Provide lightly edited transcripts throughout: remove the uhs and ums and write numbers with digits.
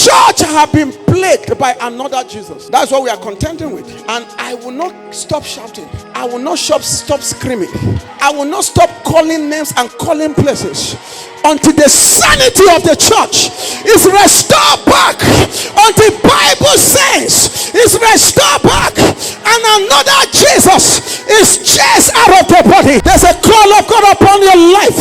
church have been plagued by another Jesus. That's what we are contending with. And I will not stop shouting. I will not stop screaming. I will not stop calling names and calling places until the sanity of the church is restored back. Until Bible says is restored back, and another Jesus is chased out of the body. There's a call of God upon your life.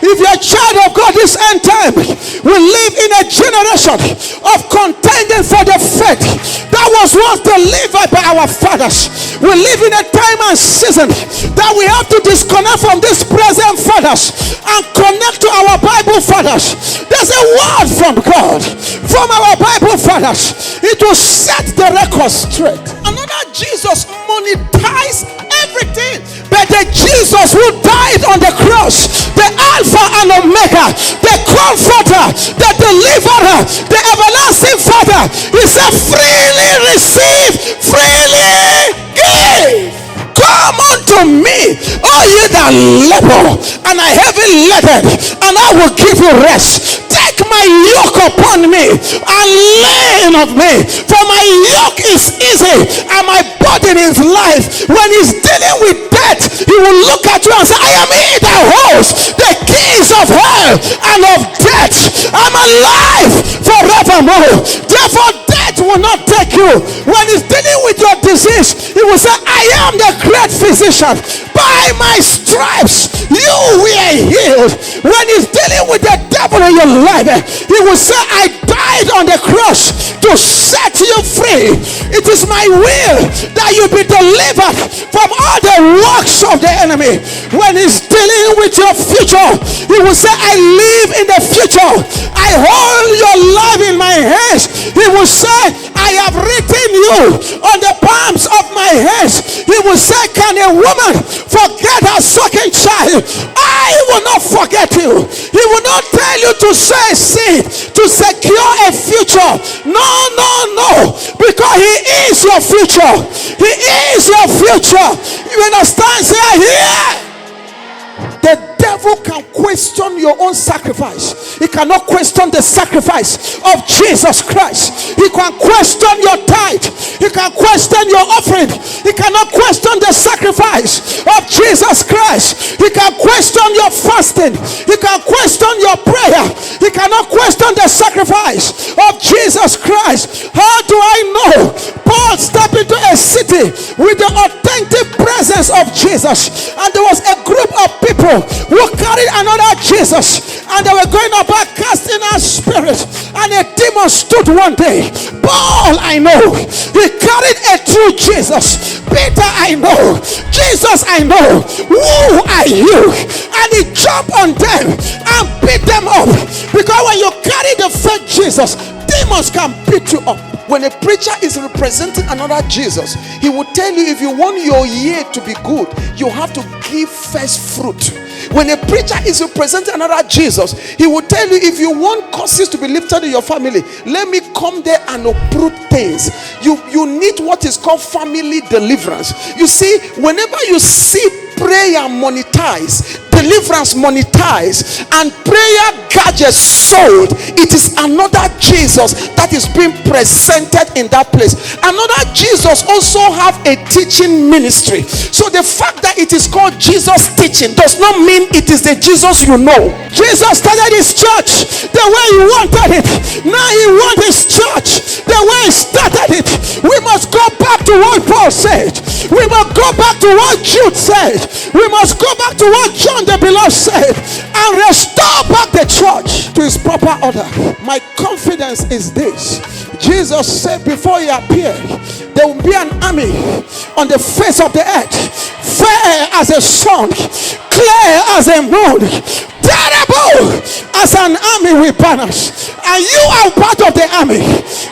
If you're a child of God this end time, we live in a generation of contending for the faith that was once delivered by our fathers. We live in a time and season that we have to disconnect from these present fathers and connect to our Bible fathers. There's a word from God, from our Bible fathers. It will set the record straight. Another Jesus monetized everything, but the Jesus who died on the cross, the Alpha and Omega, the Comforter, the Deliverer, the Everlasting Father, he said, freely receive, freely give. Come unto me, all ye that labor and are heavy laden, and I will give you rest. Take my yoke upon me and learn of me, for my yoke is easy and my burden is light. When he's dealing with death, he will look at you and say, I am he that holds the keys of hell and of death. I'm alive forevermore. Therefore death will not take you. When he's dealing with your disease, he will say, I am the great physician. By my stripes you were healed. When he's dealing with the devil in your life, he will say, I died on the cross to set you free. It is my will that you be delivered from all the works of the enemy. When he's dealing with your future, he will say, I live in the future. I hold your life in my hands. He will say, I have written you on the palms of my hands. He will say, can a woman forget her sucking child? I will not forget you. He will not tell you to sow a seed to secure a future. No, no, no. Because he is your future. He is your future. You understand? Say here. The devil can question your own sacrifice. He cannot question the sacrifice of Jesus Christ. He can question your tithe. He can question your offering. He cannot question the sacrifice of Jesus Christ. He can question your fasting. He can question your prayer. He cannot question the sacrifice of Jesus Christ. How do I know? Paul stepped into a city with the authentic presence of Jesus, and there was a group of people who carried another Jesus, and they were going about casting out spirits, and a demon stood one day. Paul, I know, he carried a true Jesus. Peter, I know. Jesus, I know. Who are you? And he jumped on them and beat them up, because when you carry the fake Jesus, demons can beat you up. When a preacher is representing another Jesus, he will tell you, if you want your year to be good, you have to give first fruit. When a preacher is representing another Jesus, he will tell you, if you want causes to be lifted in your family, let me come there and uproot things. You need what is called family deliverance. You see, whenever you see prayer monetized, deliverance monetized, and prayer gadgets sold, it is another Jesus that is being presented in that place. Another Jesus also have a teaching ministry. So the fact that it is called Jesus teaching does not mean it is the Jesus you know. Jesus started his church the way he wanted it. Now he wants his church the way he started it. We must go back to what Paul said. We must go back to what Jude said. We must go back to what John the Beloved said, and restore back the church to its proper order. My confidence is this. Jesus said before he appeared, there will be an army on the face of the earth, fair as a sun, clear as a moon, terrible as an army with banners. And you are part of the army.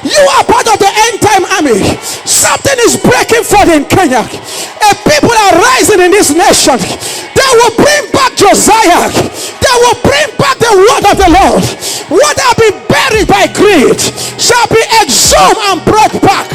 You are part of the end time army. Something is breaking forth in Kenya. And people are rising in this nation. They will bring back Josiah. They will bring back the word of the Lord. What have been buried by greed shall be exhumed and brought back.